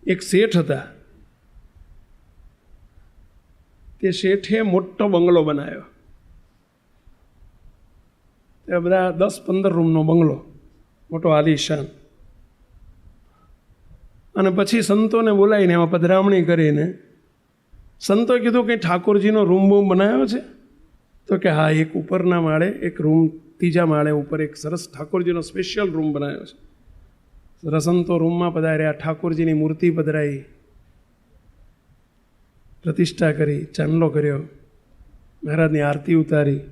એક શેઠ હતા. તે શેઠે મોટો બંગલો બનાવ્યો. તે બધા 10-15 રૂમનો બંગલો, મોટો આલીશાન. અને પછી સંતોને બોલાવીને એમાં પધરામણી કરીને સંતોએ કીધું કે ઠાકોરજીનો રૂમ બૂમ બનાવ્યો છે? તો કે હા, એક ઉપરના માળે એક રૂમ, ત્રીજા માળે ઉપર એક સરસ ઠાકોરજીનો સ્પેશિયલ રૂમ બનાવ્યો છે. રસંતો રૂમમાં પધાર્યા, ઠાકોરજીની મૂર્તિ પધરાઈ, પ્રતિષ્ઠા કરી, ચાંદલો કર્યો, મહારાજની આરતી ઉતારી.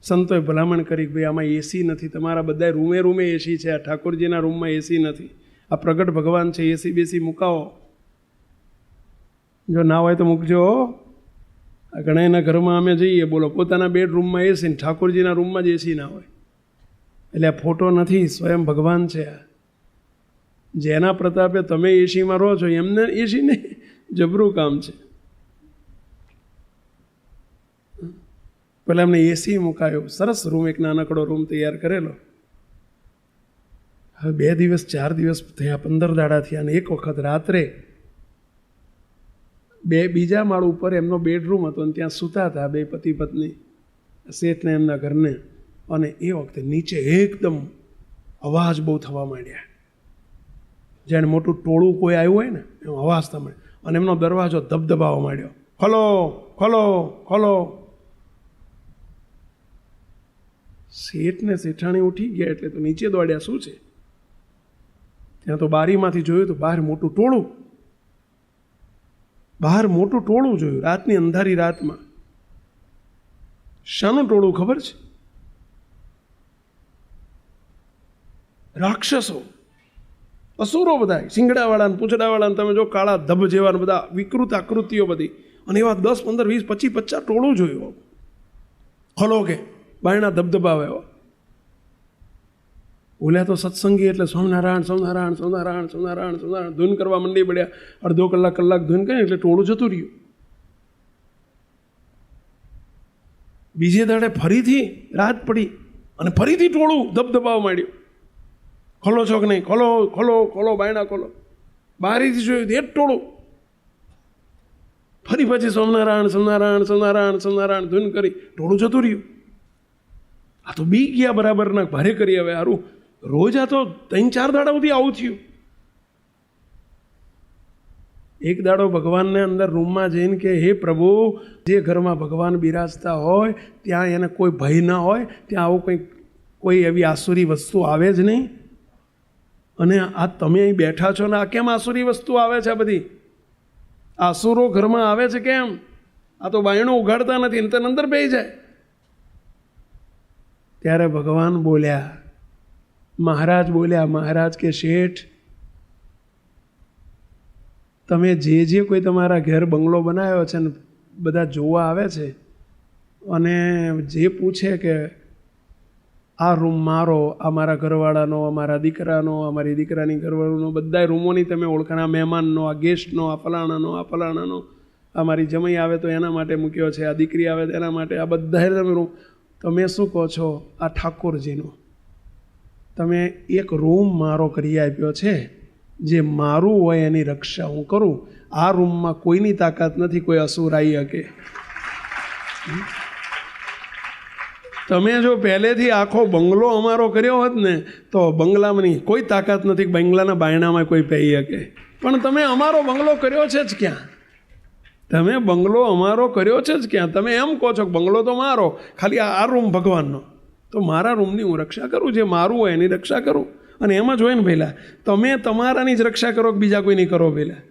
સંતોએ ભલામણ કરી કે ભાઈ આમાં એસી નથી, તમારા બધા રૂમે રૂમે એસી છે, આ ઠાકોરજીના રૂમમાં એસી નથી, આ પ્રગટ ભગવાન છે, એસી બેસી મુકાવો, જો ના હોય તો મૂકજો. આ ઘણાના ઘરમાં અમે જઈએ, બોલો પોતાના બેડરૂમમાં એસી ને ઠાકોરજીના રૂમમાં જ એસી ના હોય. એટલે આ ફોટો નથી, સ્વયં ભગવાન છે. આ જેના પ્રતાપે તમે એસીમાં રહો છો એમને એસી નહીં, જબરું કામ છે. પેલા એમને એસી મુકાયો, સરસ રૂમ, એક નાનકડો રૂમ તૈયાર કરેલો. હવે 2 દિવસ 4 દિવસ થયા, 15 દાડા થયા, અને એક વખત રાત્રે બીજા માળ ઉપર એમનો બેડરૂમ હતો અને ત્યાં સૂતા હતા 2 પતિ પત્ની, શેઠને એમના ઘરને. અને એ વખતે નીચે એકદમ અવાજ બહુ થવા માંડ્યા, જાણે મોટું ટોળું કોઈ આવ્યું હોય ને એમ અવાજ થવા. અને એમનો દરવાજો ધબધબાવા માંડ્યો, ખોલો ખોલો ખોલો. શેઠને શેઠાણી ઉઠી ગયા એટલે તો નીચે દોડ્યા, શું છે? ત્યાં તો બારીમાંથી જોયું તો બહાર મોટું ટોળું, બહાર મોટું ટોળું જોયું, રાતની અંધારી રાતમાં. શાનું ટોળું ખબર છે? રાક્ષસો, અસુરો બધા, શિંગડાવાળા, પૂંછડાવાળા, તમે જો કાળા ધબ જેવા બધા વિકૃત આકૃતિઓ બધી. અને એવા 10, 15, 20, 25, 50 ટોળું જોયું. ખોલો કે બાયણા ધબધબાવે. ઓલ્યા તો સત્સંગી એટલે સ્વામિનારાયણ સ્વામિનારાયણ સ્વામિનારાયણ સ્વામિનારાયણ સ્વામિનારાયણ ધૂન કરવા મંડી પડ્યા. અડધો કલાક ધૂન કરી એટલે ટોળું જતું રહ્યું. બીજે દાડે ફરીથી રાત પડી અને ફરીથી ટોળું ધબધબાવા માંડ્યું. ખોલો છો કે નહીં? ખોલો ખોલો ખોલો, બાયણા ખોલો. બારીથી જોયું એ જ ટોળું. ફરી પછી સ્વામિનારાયણ સ્વામિનારાયણ સ્વામિનારાયણ સ્વામિનારાયણ ધૂન કરી ટોળું જતું રહ્યું. આ તો બી ગયા બરાબરના, ભારે કરી. હવે સારું, રોજ આ તો 3-4 દાડા સુધી આવું થયું. એક દાડો ભગવાનને અંદર રૂમમાં જઈને કે હે પ્રભુ, જે ઘરમાં ભગવાન બિરાજતા હોય ત્યાં એને કોઈ ભય ના હોય, ત્યાં આવું કોઈ એવી આસુરી વસ્તુ આવે જ નહીં. અને આ તમે અહીં બેઠા છો ને આ કેમ આસુરી વસ્તુ આવે છે? આ બધી આસુરો ઘરમાં આવે છે કેમ? આ તો બાયણું ઉઘાડતા નથી, ને અંદર બેસી જાય. ત્યારે ભગવાન બોલ્યા, મહારાજ બોલ્યા, મહારાજ કે શેઠ, તમે જે કોઈ તમારા ઘેર બંગલો બનાવ્યો છે ને બધા જોવા આવે છે અને જે પૂછે કે આ રૂમ મારો, આ મારા ઘરવાળાનો, અમારા દીકરાનો, અમારી દીકરાની ઘરવાળાનો, બધા રૂમોની તમે ઓળખાણ, આ મહેમાનનો, આ ગેસ્ટનો, આ ફલાણાનો, આ ફલાણાનો, આ મારી જમાઈ આવે તો એના માટે મૂક્યો છે, આ દીકરી આવે તો એના માટે, આ બધા તમે રૂમ. તમે શું કહો છો? આ ઠાકોરજીનો તમે એક રૂમ મારો કરી આપ્યો છે, જે મારું હોય એની રક્ષા હું કરું. આ રૂમમાં કોઈની તાકાત નથી, કોઈ અસુર આવી શકે. તમે જો પહેલેથી આખો બંગલો અમારો કર્યો હોત ને તો બંગલામાંની કોઈ તાકાત નથી, બંગલાના બાયણામાં કોઈ પહેરી શકે. પણ તમે અમારો બંગલો કર્યો છે જ ક્યાં? તમે બંગલો અમારો કર્યો છે જ ક્યાં? તમે એમ કહો છો કે બંગલો તો મારો, ખાલી આ રૂમ ભગવાનનો. તો મારા રૂમની હું રક્ષા કરું, જે મારું હોય એની રક્ષા કરું. અને એમ જ હોય ને પહેલાં, તમે તમારાની જ રક્ષા કરો કે બીજા કોઈની કરો? પહેલાં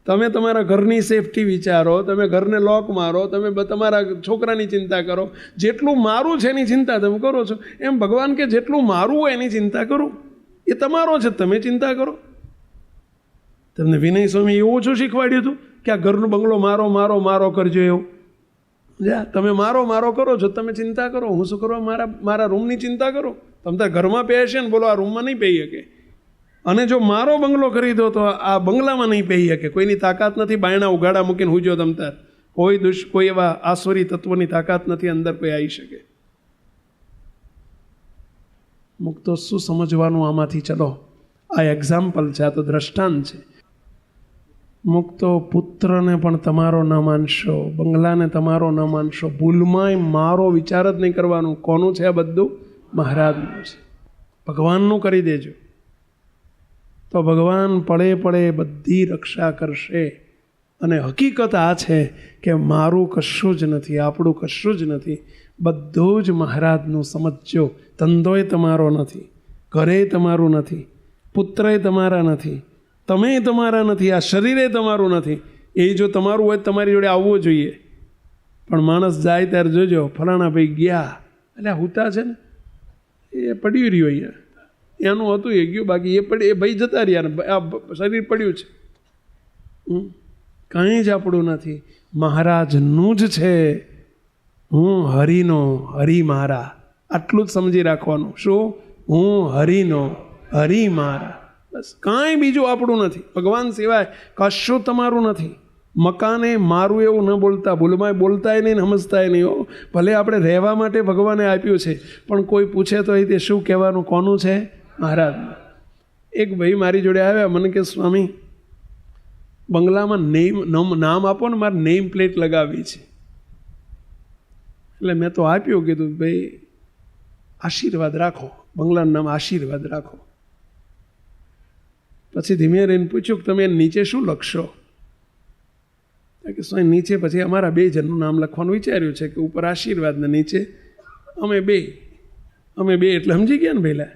તમે તમારા ઘરની સેફટી વિચારો, તમે ઘરને લોક મારો, તમે તમારા છોકરાની ચિંતા કરો. જેટલું મારું છે એની ચિંતા તમે કરો છો. એમ ભગવાન કે જેટલું મારું હોય એની ચિંતા કરું. એ તમારો છે, તમે ચિંતા કરો. તમને વિનય સ્વામી એવું ઓછું શીખવાડ્યું હતું કે આ ઘરનો બંગલો મારો મારો મારો કરજો એવું? જા, તમે મારો કરો છો, તમે ચિંતા કરો. હું શું કરવા? મારા રૂમની ચિંતા કરો. તમે તાર ઘરમાં પહેશે ને બોલો આ રૂમમાં નહીં પહેરી શકે. અને જો મારો બંગલો કરી દો તો આ બંગલામાં નહીં પહેરી શકે. કોઈની તાકાત નથી બાયણા ઉઘાડા મૂકીને હુંજો તમ તાર. કોઈ એવા આસુરી તત્વોની તાકાત નથી અંદર કોઈ આવી શકે. મુક્તો શું સમજવાનું આમાંથી? ચલો, આ એક્ઝામ્પલ છે, આ તો દ્રષ્ટાંત છે. મુક્તો પુત્રને પણ તમારો ન માનશો, બંગલાને તમારો ન માનશો, ભૂલમાંય મારો વિચાર જ નહીં કરવાનું. કોનું છે આ બધું? મહારાજનું છે. ભગવાનનું કરી દેજો તો ભગવાન પડે પડે બધી રક્ષા કરશે. અને હકીકત આ છે કે મારું કશું જ નથી, આપણું કશું જ નથી, બધું જ મહારાજનું. સમજજો, ધંધોય તમારો નથી, ઘરે તમારું નથી, પુત્રય તમારા નથી, તમે તમારા નથી, આ શરીરે તમારું નથી. એ જો તમારું હોય તમારી જોડે આવવું જોઈએ. પણ માણસ જાય ત્યારે જોજો, ફલાણા ભાઈ ગયા, એટલે હુતા છે ને એ પડ્યું રહ્યું અહીંયા, એનું હતું એ ગયું, બાકી એ ભાઈ જતા રહ્યા ને આ શરીર પડ્યું છે. કંઈ જ આપણું નથી, મહારાજનું જ છે. હું હરિનો, હરિ મારા, આટલું જ સમજી રાખવાનું. શું? હું હરિનો, હરિ મારા, બસ. કાંઈ બીજું આપણું નથી. ભગવાન સિવાય કશું તમારું નથી. મકાને મારું એવું ન બોલતા, ભૂલમાં બોલતાય નહીં ને સમજતાય નહીં હો. ભલે આપણે રહેવા માટે ભગવાને આપ્યું છે, પણ કોઈ પૂછે તો એ તે શું કહેવાનું? કોનું છે? મહારાજનું. એક ભાઈ મારી જોડે આવ્યા, મને કે સ્વામી બંગલામાં નામ આપો ને, મારે નેમ પ્લેટ લગાવવી છે. એટલે મેં તો આપ્યું, કીધું ભાઈ આશીર્વાદ રાખો, બંગલાનું નામ આશીર્વાદ રાખો. પછી ધીમે રહીને પૂછ્યું કે તમે નીચે શું લખશો? કે સ્વામી નીચે પછી અમારા 2 જણનું નામ લખવાનું વિચાર્યું છે, કે ઉપર આશીર્વાદ ને નીચે અમે 2 એટલે સમજી ગયા ને પહેલાં.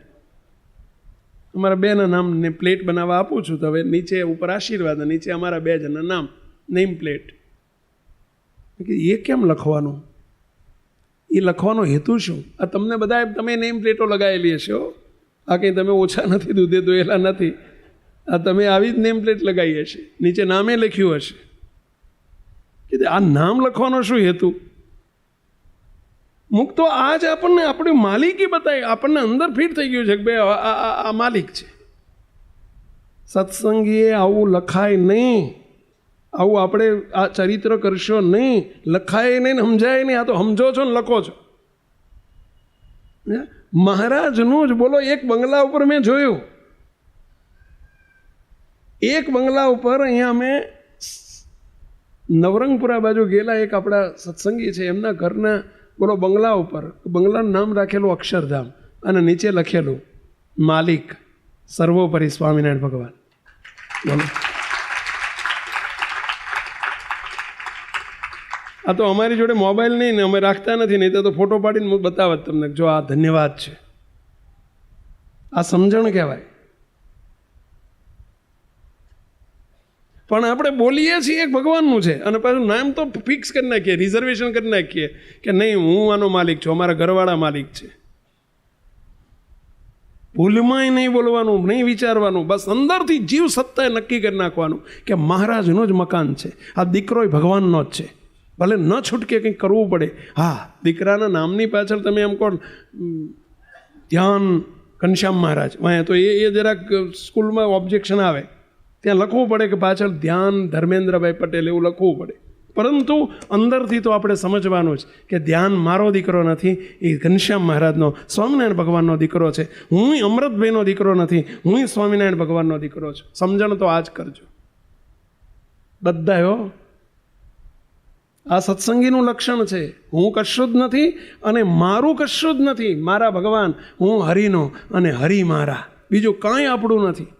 અમારા 2ના નામને પ્લેટ બનાવવા આપું છું, તો હવે નીચે ઉપર આશીર્વાદ ને નીચે અમારા 2 જણના નામ, નેમ પ્લેટ. એ કેમ લખવાનું? એ લખવાનો હેતુ શું? આ તમને બધા તમે નેમ પ્લેટો લગાવેલી હશે હો, આ કંઈ તમે ઓછા નથી, દૂધે ધોયેલા નથી. આ તમે આવી જ નેમ પ્લેટ લગાવી હશે, નીચે નામે લખ્યું હશે. કે આ નામ લખવાનો શું હેતુ? મુક્તો આજ આપણને આપણી માલિકી બતાવી, આપણને અંદર ફિટ થઈ ગયું છે કે ભાઈ આ માલિક છે. સત્સંગીએ આવું લખાય નહીં, આવું આપણે આ ચરિત્ર કરશો નહીં, લખાય નહીં, સમજાય નહીં. આ તો સમજો છો ને લખો છો. મહારાજનું જ બોલો. એક બંગલા ઉપર મેં જોયું, એક બંગલા ઉપર અહીંયા અમે નવરંગપુરા બાજુ ગયેલા, એક આપણા સત્સંગી છે, એમના ઘરના બોલો બંગલા ઉપર, બંગલાનું નામ રાખેલું અક્ષરધામ, અને નીચે લખેલું માલિક સર્વોપરી સ્વામિનારાયણ ભગવાન. બોલો, આ તો અમારી જોડે મોબાઈલ નહીં ને અમે રાખતા નથી, નહીં તો ફોટો પાડીને બતાવત તમને, જો આ ધન્યવાદ છે, આ સમજણ કહેવાય. પણ આપણે બોલીએ છીએ એક ભગવાનનું છે, અને પાછું નામ તો ફિક્સ કરી નાખીએ, રિઝર્વેશન કરી નાખીએ કે નહીં હું આનો માલિક છું, અમારા ઘરવાળા માલિક છે. ભૂલમાંય નહીં બોલવાનું, નહીં વિચારવાનું, બસ અંદરથી જીવ સત્તાએ નક્કી કરી નાખવાનું કે મહારાજનું જ મકાન છે, આ દીકરો ભગવાનનો જ છે. ભલે ન છૂટકે કંઈક કરવું પડે. હા, દીકરાના નામની પાછળ તમે એમ કહો ધ્યાન ઘનશ્યામ મહારાજ, તો એ જરાક સ્કૂલમાં ઓબ્જેક્શન આવે, ત્યાં લખવું પડે કે પાછળ ધ્યાન ધર્મેન્દ્રભાઈ પટેલ એવું લખવું પડે. પરંતુ અંદરથી તો આપણે સમજવાનું જ કે ધ્યાન મારો દીકરો નથી, એ ઘનશ્યામ મહારાજનો, સ્વામિનારાયણ ભગવાનનો દીકરો છે. હું અમૃતભાઈનો દીકરો નથી, હું સ્વામિનારાયણ ભગવાનનો દીકરો છું. સમજણ તો આ જ કરજો બધા. આ સત્સંગીનું લક્ષણ છે. હું કશું જ નથી અને મારું કશું જ નથી, મારા ભગવાન, હું હરિનો અને હરિ મારા, બીજું કાંઈ આપણું નથી.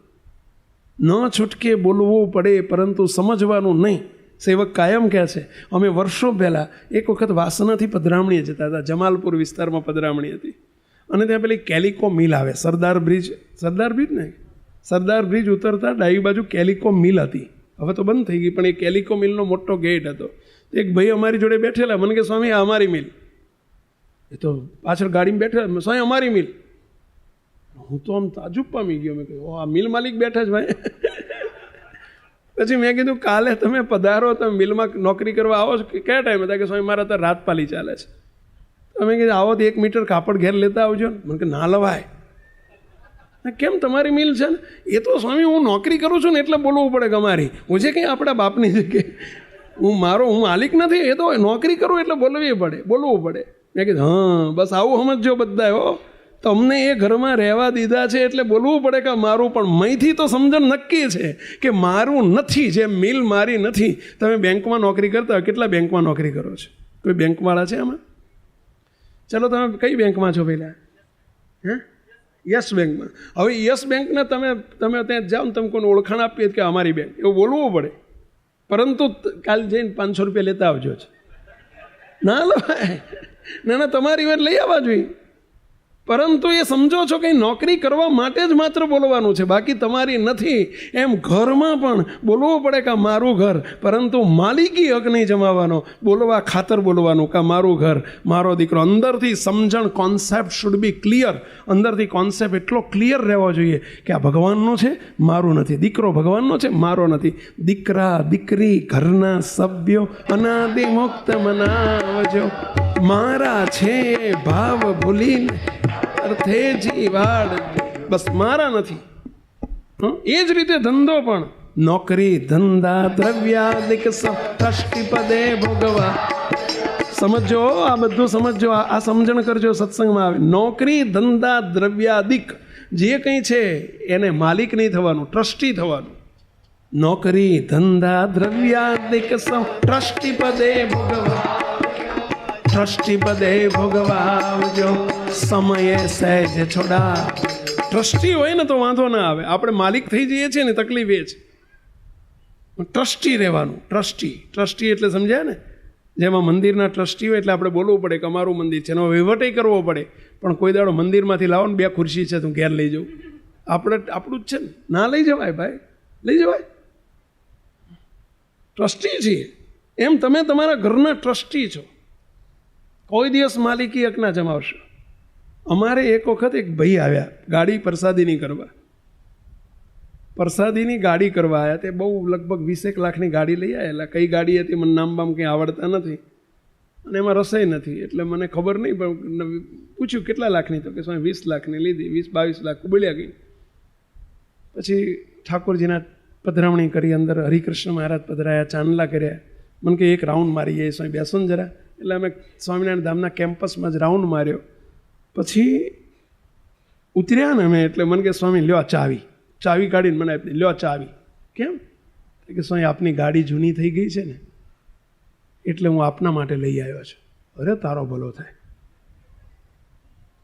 ન છૂટકે બોલવું પડે, પરંતુ સમજવાનું નહીં. સેવક કાયમ કહે છે, અમે વર્ષો પહેલાં એક વખત વાસનાથી પધરામણીએ જતા હતા, જમાલપુર વિસ્તારમાં પધરામણી હતી, અને ત્યાં પેલી કેલિકો મિલ આવે, સરદાર બ્રિજ ઉતરતા ડાબી બાજુ કેલિકો મિલ હતી. હવે તો બંધ થઈ ગઈ, પણ એ કેલિકો મિલનો મોટો ગેટ હતો. એક ભાઈ અમારી જોડે બેઠેલા, મને કે સ્વામી આ અમારી મિલ. એ તો પાછળ ગાડીમાં બેઠેલા, સ્વામી અમારી મિલ. હું તો આમ તાજુબ પામી ગયો. મેં કહ્યું આ મિલ માલિક બેઠા જ ભાઈ. પછી મેં કીધું કાલે તમે પધારો, તમે મિલમાં નોકરી કરવા આવો છો કયા ટાઈમે? હતા કે સ્વામી મારા તો રાત પાલી ચાલે છે. તમે કીધું આવો તો 1 મીટર કાપડ ઘેર લેતા આવજો ને. મને કે ના લવાય. કેમ તમારી મિલ છે ને? એ તો સ્વામી હું નોકરી કરું છું ને એટલે બોલવું પડે કે અમારી. હું છે કંઈ આપણા બાપની છે કે હું માલિક નથી, એ તો નોકરી કરું એટલે બોલવું પડે. મેં કીધું હા બસ આવું સમજો બધા. હો તમને એ ઘરમાં રહેવા દીધા છે એટલે બોલવું પડે કે મારું, પણ મયથી તો સમજણ નક્કી છે કે મારું નથી. જે મિલ મારી નથી. તમે બેંકમાં નોકરી કરતા હોય, કેટલા બેંકમાં નોકરી કરો છો? કોઈ બેંકવાળા છે આમાં? ચલો, તમે કઈ બેંકમાં છો પહેલાં? યસ બેંકમાં. હવે યસ બેંકને તમે ત્યાં જાઓ ને, તમે કોઈને ઓળખાણ આપીએ કે અમારી બેંક, એવું બોલવું પડે. પરંતુ કાલ જઈને 500 રૂપિયા લેતા આવજો છે. ના લવાય. ના, તમારી વાત લઈ આવવા જોઈએ. પરંતુ એ સમજો છો કે નોકરી કરવા માટે જ માત્ર બોલવાનું છે, બાકી તમારી નથી. એમ ઘરમાં પણ બોલવું પડે કે મારું ઘર, પરંતુ માલિકી હક નહીં જમાવવાનો. બોલવા ખાતર બોલવાનું કે મારું ઘર, મારો દીકરો. અંદરથી સમજણ, કોન્સેપ્ટ શુડ બી ક્લિયર. અંદરથી કોન્સેપ્ટ એટલો ક્લિયર રહેવો જોઈએ કે આ ભગવાનનું છે, મારું નથી. દીકરો ભગવાનનો છે, મારો નથી. દીકરા દીકરી ઘરના સભ્યો અનાદિ મુક્ત મનાવજો. મારા છે ભાવ ભૂલીને અર્થે જીવાડ, બસ મારા નથી. એ જ રીતે ધંધો પણ, નોકરી ધંધા દ્રવ્યાદિક ષષ્ટિપદે ભોગવા. સમજો, આ બધું સમજો, આ સમજણ કરજો, સત્સંગમાં આવે. નોકરી ધંધા દ્રવ્યાદિક જે કંઈ છે એને માલિક નહીં થવાનું, ટ્રસ્ટી થવાનું. નોકરી ધંધા દ્રવ્યાદિક ષષ્ટિપદે ભોગવા. ટ્રસ્ટી ભોગવાવજો, સમયે સહેજ છોડા. ટ્રસ્ટી હોય ને તો વાંધો ના આવે. આપણે માલિક થઈ જઈએ છીએ ને, તકલીફ એ છે. ટ્રસ્ટી રહેવાનું. ટ્રસ્ટી એટલે સમજ્યા ને? જેમાં મંદિરના ટ્રસ્ટી હોય એટલે આપણે બોલવું પડે કે અમારું મંદિર છે, એનો વહીવટે કરવો પડે. પણ કોઈ દાડો મંદિરમાંથી લાવો ને 2 ખુરશી છે, તું ઘેર લઈ જાઉં, આપણું જ છે ને. ના લઈ જવાય ભાઈ, લઈ જવાય. ટ્રસ્ટી છીએ એમ તમે તમારા ઘરના ટ્રસ્ટી છો. કોઈ દિવસ માલિકી હક ના જમાવશો. અમારે એક વખત એક ભાઈ આવ્યા ગાડી પ્રસાદીની કરવા. પ્રસાદીની ગાડી કરવા આવ્યા. તે બહુ લગભગ 20 લાખની ગાડી લઈ આવેલા. કઈ ગાડી હતી મને નામ બામ કંઈ આવડતા નથી, અને એમાં રસાઈ નથી એટલે મને ખબર નહીં. પણ પૂછ્યું કેટલા લાખની? તો કે 20 લાખની લીધી. 20-22 લાખ બોલ્યા ગઈ. પછી ઠાકોરજીના પધરામણી કરી, અંદર હરિકૃષ્ણ મહારાજ પધરાયા, ચાંદલા કર્યા. મને કે એક રાઉન્ડ મારી જાય સ્વામી, બેસો ને જરા. એટલે અમે સ્વામિનારાયણ ધામના કેમ્પસમાં જ રાઉન્ડ માર્યો. પછી ઉતર્યા ને અમે, એટલે મને કે સ્વામી લ્યો ચાવી કાઢીને મને આપી, લ્યો ચાવી. કેમ? કે સ્વામી આપની ગાડી જૂની થઈ ગઈ છે ને, એટલે હું આપના માટે લઈ આવ્યો છું. અરે તારો ભલો થાય.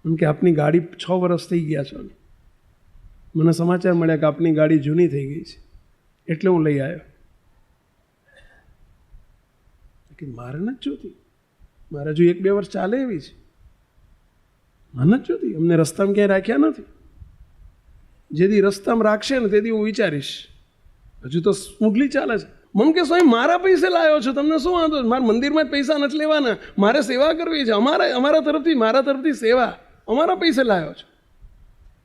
એમ કે આપની ગાડી 6 વર્ષ થઈ ગયા છો ને, મને સમાચાર મળ્યા કે આપની ગાડી જૂની થઈ ગઈ છે, એટલે હું લઈ આવ્યો. કે મારે નથી જોતી, મારે હજુ 1-2 વર્ષ ચાલે એવી છે. મને નથી જોતી, અમને રસ્તામાં ક્યાંય રાખ્યા નથી. જેથી રસ્તામાં રાખશે ને તેથી હું વિચારીશ. હજુ તો સ્મૂથલી ચાલે છે. મને કે સ્વામી મારા પૈસે લાવ્યો છો, તમને શું વાંધો? મારા મંદિરમાં જ પૈસા નથી લેવાના, મારે સેવા કરવી છે. મારા તરફથી સેવા, અમારા પૈસે લાવ્યો છો.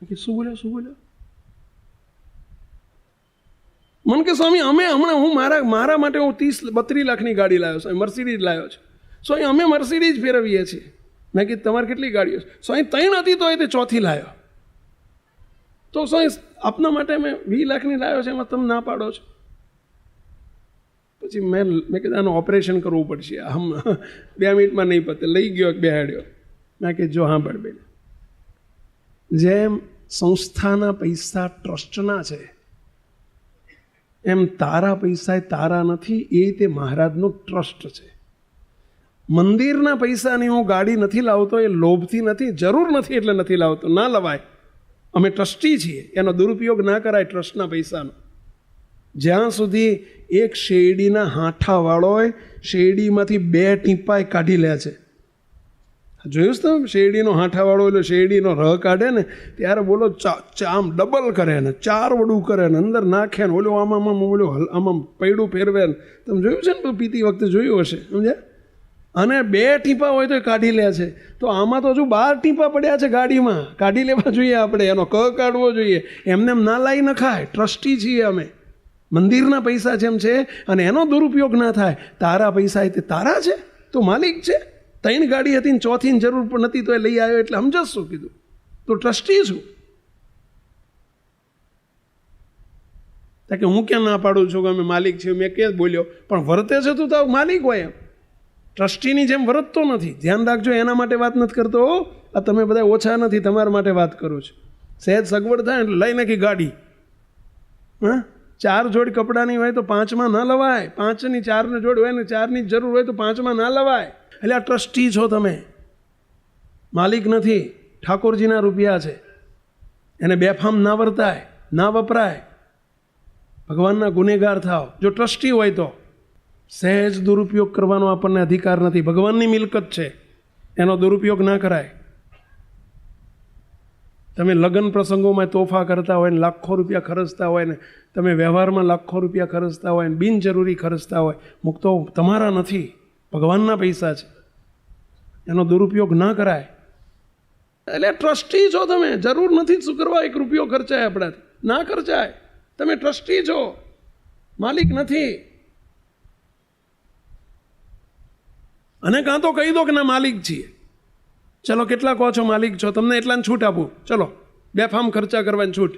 કે શું બોલ્યો? મને કે સ્વામી અમે હમણાં હું મારા માટે હું 30-32 લાખની ગાડી લાવ્યો છું, મર્સિડીઝ લાવ્યો છું. સ્વામી અમે મર્સિડીઝ ફેરવીએ છીએ. મેં કીધું તમારે કેટલી ગાડીઓ છે? સ્વામી 3 હતી તો એ તે 4થી લાવ્યો. તો સ્વામી આપના માટે મેં 20 લાખની લાવ્યો છે, એમાં તમે ના પાડો છો. પછી મેં કીધું આનું ઓપરેશન કરવું પડશે, આમ 2 મિનિટમાં નહીં પતે. લઈ ગયો, બેહાડ્યો. મેં કીધું જો હા બળ બેન, જેમ સંસ્થાના પૈસા ટ્રસ્ટના છે, એમ તારા પૈસા તારા નથી. એ તે મહારાજનું ટ્રસ્ટ છે. મંદિરના પૈસાની હું ગાડી નથી લાવતો, એ લોભથી નથી, જરૂર નથી એટલે નથી લાવતો. ના લવાય. અમે ટ્રસ્ટી છીએ, એનો દુરુપયોગ ના કરાય ટ્રસ્ટના પૈસાનો. જ્યાં સુધી એક શેરડીના હાંઠાવાળો હોય, શેરડીમાંથી 2 ટીપાય કાઢી લે છે. જોયું તમે? શેરડીનો હાંઠાવાળો એટલે શેરડીનો રહ કાઢે ને ત્યારે બોલો આમ ડબલ કરે ને 4 વડું કરે ને અંદર નાખે ને ઓલો આમાં પૈડું ફેરવે ને. તમે જોયું છે ને પીતી વખતે જોયું હશે, સમજ્યા? અને 2 ટીપા હોય તો એ કાઢી લે છે. તો આમાં તો હજુ 12 ટીપા પડ્યા છે ગાડીમાં, કાઢી લેવા જોઈએ આપણે, એનો કાઢવો જોઈએ. એમને એમ ના લાવી નખાય. ટ્રસ્ટી છીએ અમે. મંદિરના પૈસા જેમ છે અને એનો દુરુપયોગ ના થાય. તારા પૈસા એ તે તારા છે, તો માલિક છે. 3 ગાડી હતી ને 4થીની જરૂર પણ નથી તો એ લઈ આવ્યો, એટલે સમજસ શું કીધું? તો ટ્રસ્ટી છું. કે હું ક્યાં ના પાડું છું કે અમે માલિક છીએ? મેં ક્યાં બોલ્યો? પણ વર્તે છે તું તો માલિક હોય એમ. ટ્રસ્ટીની જેમ વર્તતો નથી. ધ્યાન રાખજો, એના માટે વાત નથી કરતો. આ તમે બધા ઓછા નથી, તમારા માટે વાત કરું છું. સહેજ સગવડ થાય એટલે લઈ નાખી ગાડી. હા, 4 જોડ કપડાની હોય તો 5માં ન લવાય. 5ની 4ને જોડ હોય ને 4ની જરૂર હોય તો 5માં ના લવાય. એટલે આ ટ્રસ્ટી છો તમે, માલિક નથી. ઠાકોરજીના રૂપિયા છે, એને બેફામ ના વર્તાય, ના વપરાય. ભગવાનના ગુનેગાર થાવ. જો ટ્રસ્ટી હોય તો સહેજ દુરુપયોગ કરવાનો આપણને અધિકાર નથી. ભગવાનની મિલકત છે, એનો દુરુપયોગ ના કરાય. તમે લગ્ન પ્રસંગોમાં તોફા કરતા હોય ને લાખો રૂપિયા ખર્ચતા હોય ને તમે વ્યવહારમાં લાખો રૂપિયા ખર્ચતા હોય ને બિનજરૂરી ખર્ચતા હોય, મુક્તો તમારા નથી, ભગવાનના પૈસા છે, એનો દુરુપયોગ ના કરાય. એટલે ટ્રસ્ટી છો તમે, જરૂર નથી શું કરવા 1 રૂપિયો ખર્ચાય આપણાથી, ના ખર્ચાય. તમે ટ્રસ્ટી છો, માલિક નથી. અને કાં તો કહી દો કે ના માલિક છીએ. ચલો કેટલા કહો છો માલિક છો, તમને એટલાને છૂટ આપું, ચલો બેફામ ખર્ચા કરવાની છૂટ.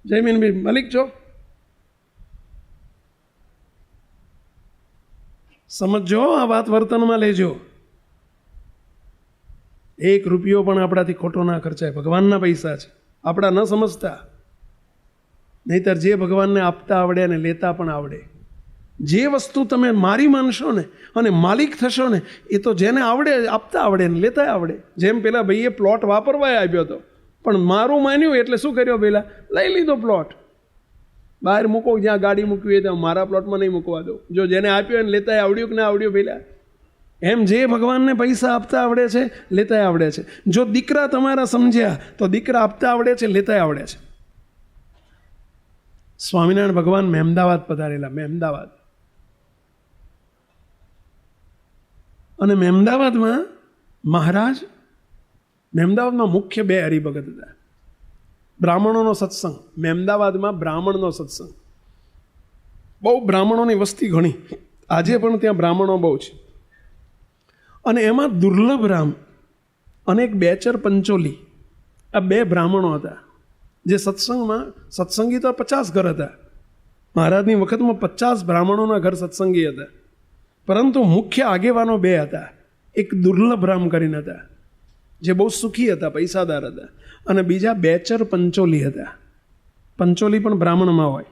જયમીનભાઈ માલિક છો? સમજો, આ વાત વર્તનમાં લેજો. 1 રૂપિયો પણ આપણાથી ખોટો ના ખર્ચાય. ભગવાનના પૈસા છે, આપણા ન સમજતા. નહીતર જે ભગવાનને આપતા આવડે અને લેતા પણ આવડે. જે વસ્તુ તમે મારી માનશો ને અને માલિક થશો ને, એ તો જેને આવડે આપતા આવડે ને લેતા આવડે. જેમ પેલા ભાઈએ પ્લોટ વાપરવા આવ્યો હતો, પણ મારું માન્યું એટલે શું કર્યો, પેલા લઈ લીધો પ્લોટ. બહાર મૂકો, જ્યાં ગાડી મૂકવી હોય ત્યાં, મારા પ્લોટમાં નહીં મૂકવા દો. જો જેને આપ્યો એને લેતા આવડ્યું કે ના આવડ્યું પેલા. એમ જે ભગવાનને પૈસા આપતા આવડે છે, લેતા આવડે છે. જો દીકરા તમારા સમજ્યા તો દીકરા આપતા આવડે છે, લેતા આવડે છે. સ્વામિનારાયણ ભગવાન મહેમદાવાદ પધારેલા, મહેમદાવાદ. અને મહેમદાવાદમાં મહેમદાવાદમાં મુખ્ય 2 હરિભગત હતા. બ્રાહ્મણોનો સત્સંગ, મહેમદાવાદમાં બ્રાહ્મણનો સત્સંગ. બહુ બ્રાહ્મણોની વસ્તી ઘણી, આજે પણ ત્યાં બ્રાહ્મણો બહુ છે. અને એમાં દુર્લભ રામ અને એક બેચર પંચોલી, આ 2 બ્રાહ્મણો હતા જે સત્સંગી તો 50 ઘર હતા. મહારાજની વખતમાં 50 બ્રાહ્મણોના ઘર સત્સંગી હતા. પરંતુ મુખ્ય આગેવાનો 2 હતા. એક દુર્લભ રામ કરીને હતા, જે બહુ સુખી હતા, પૈસાદાર હતા. અને બીજા બેચર પંચોલી હતા. પંચોલી પણ બ્રાહ્મણમાં હોય.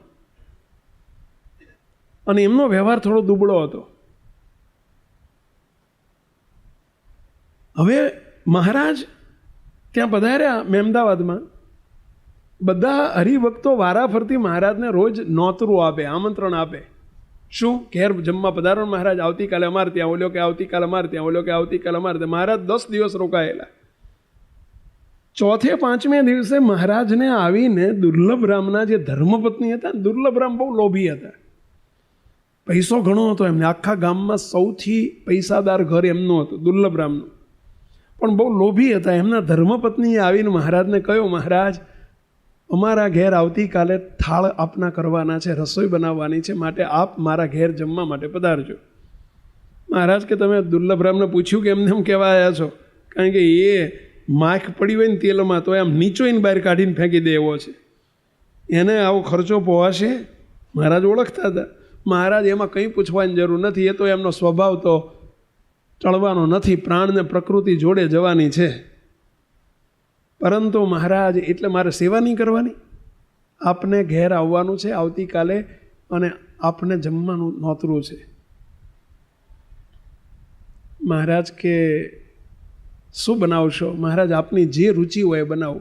અને એમનો વ્યવહાર થોડો દુબળો હતો. હવે મહારાજ ત્યાં પધાર્યા મહેમદાવાદમાં. બધા હરિભક્તો વારાફરતી મહારાજને રોજ નોતરું આપે, આમંત્રણ આપે. શું? ઘેર જમવા પધારો મહારાજ, આવતીકાલે અમારે ત્યાં, ઓલ્યો કે આવતીકાલે અમારે ત્યાં, ઓલ્યો કે આવતીકાલે અમારે ત્યાં. મહારાજ 10 દિવસ રોકાયેલા. 4થે 5મે દિવસે મહારાજને આવીને દુર્લભ રામના જે ધર્મપત્ની હતા, દુર્લભ રામ બહુ લોભી હતા. પૈસો ઘણો હતો એમને, આખા ગામમાં સૌથી પૈસાદાર ઘર એમનું હતું, દુર્લભ રામનું. પણ બહુ લોભી હતા. એમના ધર્મપત્નીએ આવીને મહારાજને કહ્યું, મહારાજ અમારા ઘેર આવતીકાલે થાળ આપના કરવાના છે, રસોઈ બનાવવાની છે, માટે આપ મારા ઘેર જમવા માટે પધારજો. મહારાજ કે તમે દુર્લભરામને પૂછ્યું કે એમને એમ કહેવા આવ્યા છો? કારણ કે એ માખ પડી હોય ને તેલમાં તો આમ નીચોઈને બહાર કાઢીને ફેંકી દે એવો છે. એને આવો ખર્ચો પોહાશે? મહારાજ ઓળખતા હતા. મહારાજ એમાં કંઈ પૂછવાની જરૂર નથી, એ તો એમનો સ્વભાવ તો ચડવાનો નથી, પ્રાણને પ્રકૃતિ જોડે જવાની છે. પરંતુ મહારાજ એટલે મારે સેવા નહીં કરવાની, આપને ઘેર આવવાનું છે આવતીકાલે અને આપને જમવાનું નોતરું છે. મહારાજ કે શું બનાવશો? મહારાજ આપની જે રુચિ હોય એ બનાવો.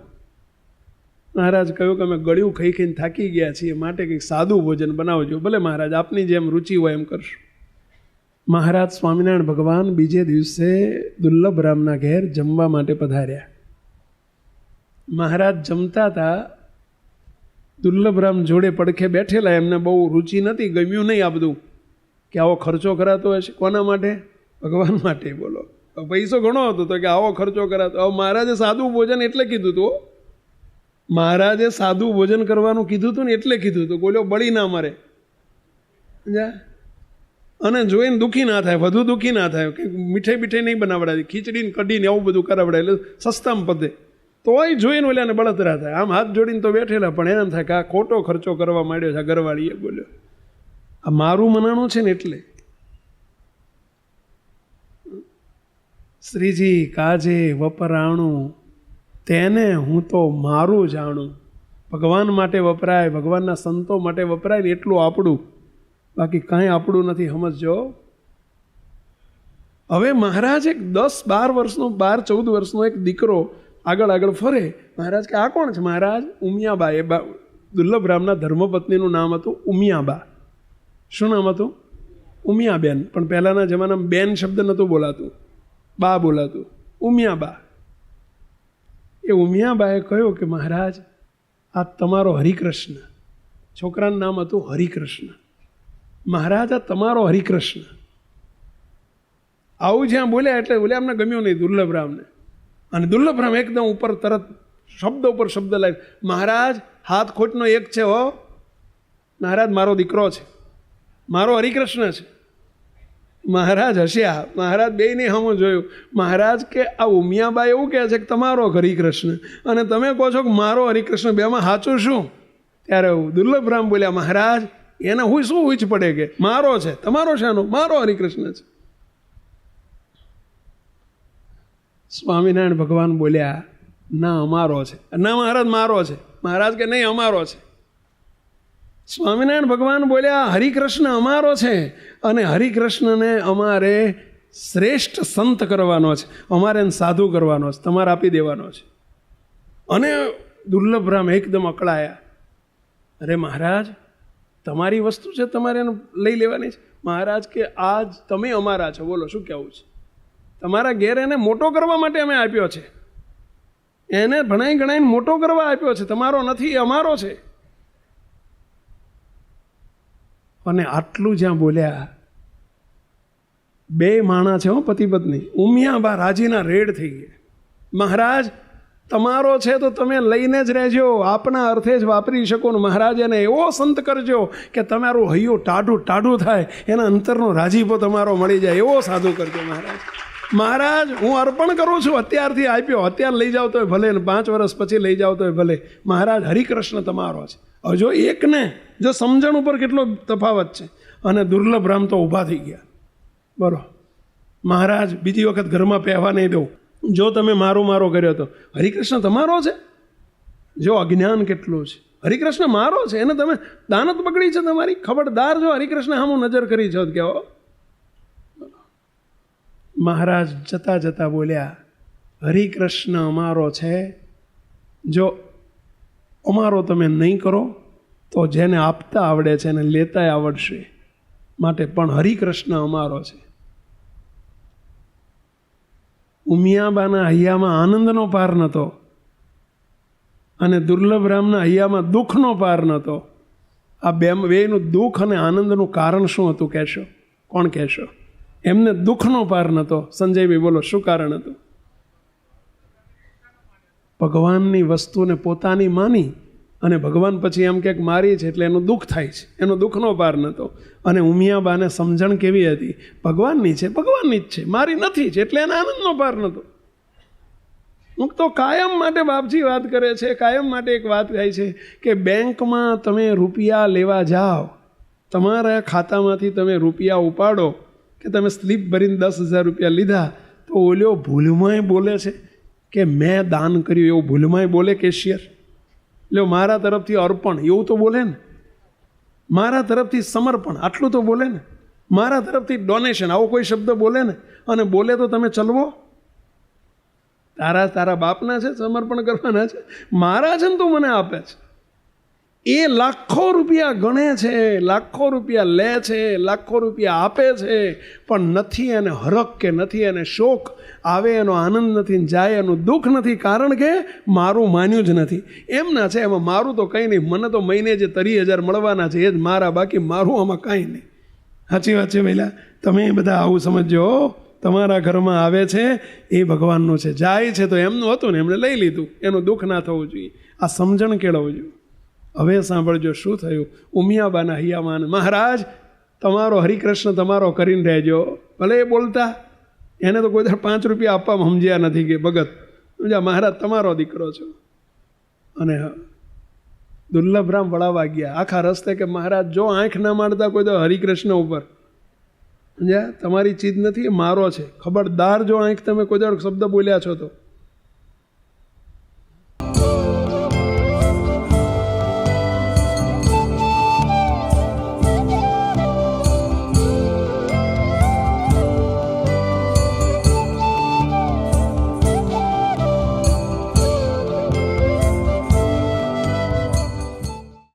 મહારાજ કહ્યું કે અમે ગળ્યું ખાઈ ખાઈને થાકી ગયા છીએ, માટે કંઈક સાદું ભોજન બનાવજો. ભલે મહારાજ, આપની જેમ રુચિ હોય એમ કરશું. મહારાજ સ્વામિનારાયણ ભગવાન બીજે દિવસે દુર્લભ રામના ઘેર જમવા માટે પધાર્યા. મહારાજ જમતા હતા, દુર્લભરામ જોડે પડખે બેઠેલા. એમને બહુ રુચિ નથી, ગમ્યું નહીં આ બધું, કે આવો ખર્ચો કરાતો હશે. કોના માટે? ભગવાન માટે. બોલો, પૈસો ઘણો હતો તો કે આવો ખર્ચો કરાતો. હવે મહારાજે સાદું ભોજન એટલે કીધું હતું. મહારાજે સાદું ભોજન કરવાનું કીધું હતું ને એટલે કીધું હતું, બોલ્યો બળી ના મરે. અને જોઈને દુઃખી ના થાય, વધુ દુઃખી ના થાય. કે મીઠાઈ બીઠાઈ નહીં બનાવડાવી, ખીચડી ને કઢીને એવું બધું કરાવડાય, એટલે સસ્તામાં પદે. તોય જોઈને ઓલાને બળતરા થાય. આમ હાથ જોડીને તો બેઠેલા, પણ એમ થાય કે આ ખોટો ખર્ચો કરવા માંડ્યો છે. ઘરવાળીએ બોલ્યો, આ મારું મનાણું છે ને એટલે. શ્રીજી કાજે વપરાણું તેને હું તો મારું જાણું. ભગવાન માટે વપરાય, ભગવાનના સંતો માટે વપરાય ને એટલું આપણું, બાકી કાંઈ આપણું નથી. સમજજો. હવે મહારાજ એક 10-12 વર્ષનો 12-14 વર્ષનો એક દીકરો આગળ આગળ ફરે. મહારાજ કે આ કોણ છે? મહારાજ ઉમિયાબા, એ દુર્લભરામના ધર્મપત્નીનું નામ હતું ઉમિયાબા. શું નામ હતું? ઉમિયાબેન. પણ પહેલાંના જમાનામાં બેન શબ્દ નહોતું બોલાતું, બા બોલાતું. ઉમિયાબા. એ ઉમિયાબાએ કહ્યું કે મહારાજ આ તમારો હરિકૃષ્ણ, છોકરાનું નામ હતું હરિકૃષ્ણ. મહારાજ આ તમારો હરિકૃષ્ણ. આવું જ્યાં બોલ્યા એટલે બોલ્યા અમને ગમ્યું નહીં દુર્લભરામને. અને દુર્લભરામ એકદમ ઉપર તરત શબ્દ ઉપર શબ્દ લાવી, મહારાજ હાથ ખોટનો એક છે હો મહારાજ, મારો દીકરો છે, મારો હરિકૃષ્ણ છે. મહારાજ હસ્યા. મહારાજ બેયને હમું જોયું. મહારાજ કે આ ઉમિયાબા એવું કહે છે કે તમારો હરિકૃષ્ણ અને તમે કહો છો કે મારો હરિકૃષ્ણ, બેમાં સાચું શું? ત્યારે દુર્લભરામ બોલ્યા મહારાજ એને હું શું જ પડે કે મારો છે, તમારો શાનો? મારો હરિકૃષ્ણ છે. સ્વામિનારાયણ ભગવાન બોલ્યા ના અમારો છે. ના મહારાજ મારો છે. મહારાજ કે નહીં અમારો છે. સ્વામિનારાયણ ભગવાન બોલ્યા હરિકૃષ્ણ અમારો છે અને હરિકૃષ્ણને અમારે શ્રેષ્ઠ સંત કરવાનો છે, અમારે એને સાધુ કરવાનો છે, તમારે આપી દેવાનો છે. અને દુર્લભરામ એકદમ અકળાયા. અરે મહારાજ તમારી વસ્તુ છે, તમારે એને લઈ લેવાની છે. મહારાજ કે આજ તમે અમારા છો, બોલો શું કહેવું છે? તમારા ઘેર એને મોટો કરવા માટે અમે આપ્યો છે, એને ભણાઈ ગણાઈને મોટો કરવા આપ્યો છે, તમારો નથી, અમારો છે. અને આટલું જ્યાં બોલ્યા, બે માણા છે હો પતિ પત્ની, ઉમિયાબા રાજીના રેડ થઈ ગયા. મહારાજ તમારો છે તો તમે લઈને જ રહેજો, આપના અર્થે જ વાપરી શકો ને. મહારાજ એને એવો સંત કરજો કે તમારું હૈયું ટાઢું ટાઢું થાય, એના અંતરનો રાજીપો તમારો મળી જાય, એવો સાધુ કરજો મહારાજ. મહારાજ હું અર્પણ કરું છું, અત્યારથી આપ્યો, અત્યારે લઈ જાવ તોય ભલે ને 5 વર્ષ પછી લઈ જાવ તોય ભલે. મહારાજ હરિકૃષ્ણ તમારો છે. હવે જો એકને જો સમજણ ઉપર કેટલો તફાવત છે. અને દુર્લભરામ તો ઊભા થઈ ગયા. બરો મહારાજ બીજી વખત ઘરમાં પહેવા નહીં દઉં, જો તમે મારો મારો કર્યો તો હરિકૃષ્ણ તમારો છે. જો અજ્ઞાન કેટલું છે. હરિકૃષ્ણ મારો છે, એને તમે દાનત પકડી છે તમારી. ખબરદાર જો હરિકૃષ્ણ સામું નજર કરી છો કે મહારાજ જતા જતા બોલ્યા હરિકૃષ્ણ અમારો છે, જો અમારો તમે નહીં કરો તો જેને આપતા આવડે છે એને લેતાય આવડશે, માટે પણ હરિકૃષ્ણ અમારો છે. ઉમિયાબાના હૈયામાં આનંદનો પાર નહોતો અને દુર્લભરામના હૈયામાં દુઃખનો પાર નહોતો. આ બેનું દુઃખ અને આનંદનું કારણ શું હતું કહેશો? કોણ કહેશો? એમને દુઃખનો પાર નહોતો. સંજયભાઈ બોલો શું કારણ હતું? ભગવાનની વસ્તુને પોતાની માની અને ભગવાન પછી એમ ક્યાંક મારી છે એટલે એનું દુઃખ થાય છે, એનો દુઃખનો પાર નહોતો. અને ઉમિયાબાને સમજણ કેવી હતી? ભગવાનની છે, ભગવાનની જ છે, મારી નથી છે, એટલે એને આનંદનો પાર નહોતો. હું તો કાયમ માટે બાપજી વાત કરે છે, કાયમ માટે એક વાત થાય છે કે બેંકમાં તમે રૂપિયા લેવા જાઓ, તમારા ખાતામાંથી તમે રૂપિયા ઉપાડો કે તમે સ્લીપ ભરીને 10,000 રૂપિયા લીધા, તો ઓલ્યો ભૂલમાંય બોલે છે કે મેં દાન કર્યું, એવું ભૂલમાંય બોલે કેશિયર. લ્યો મારા તરફથી અર્પણ, એવું તો બોલે ને. મારા તરફથી સમર્પણ, આટલું તો બોલે ને. મારા તરફથી ડોનેશન, આવો કોઈ શબ્દ બોલે ને. અને બોલે તો તમે ચલવો. તારા બાપના છે, સમર્પણ કરવાના છે, મારા છે ને તું મને આપે છે. એ લાખો રૂપિયા ગણે છે, લાખો રૂપિયા લે છે, લાખો રૂપિયા આપે છે, પણ નથી એને હરખ કે નથી એને શોક. આવે એનો આનંદ નથી, જાય એનું દુઃખ નથી. કારણ કે મારું માન્યું જ નથી. એમના છે એમાં મારું તો કંઈ નહીં. મને તો મહિને જે 30,000 મળવાના છે એ જ મારા, બાકી મારું આમાં કાંઈ નહીં. સાચી વાત છે પહેલાં. તમે બધા આવું સમજો. તમારા ઘરમાં આવે છે એ ભગવાનનું છે, જાય છે તો એમનું હતું ને એમણે લઈ લીધું, એનું દુઃખ ના થવું જોઈએ. આ સમજણ કેળવવું જોઈએ. હવે સાંભળજો શું થયું. ઉમિયાબાના હૈયામાં મહારાજ તમારો હરિકૃષ્ણ તમારો કરીને રહેજો. ભલે એ બોલતા, એને તો કોઈ 5 રૂપિયા આપવામાં સમજ્યા નથી કે ભગત સમજ્યા, મહારાજ તમારો દીકરો છો. અને દુર્લભરામ વળાવા ગયા આખા રસ્તે કે મહારાજ જો આંખ ના મારતા કોઈ તો હરિકૃષ્ણ ઉપર, સમજ્યા? તમારી ચીજ નથી, એ મારો છે. ખબરદાર જો અહીં તમે કોઈ દાડો શબ્દ બોલ્યા છો તો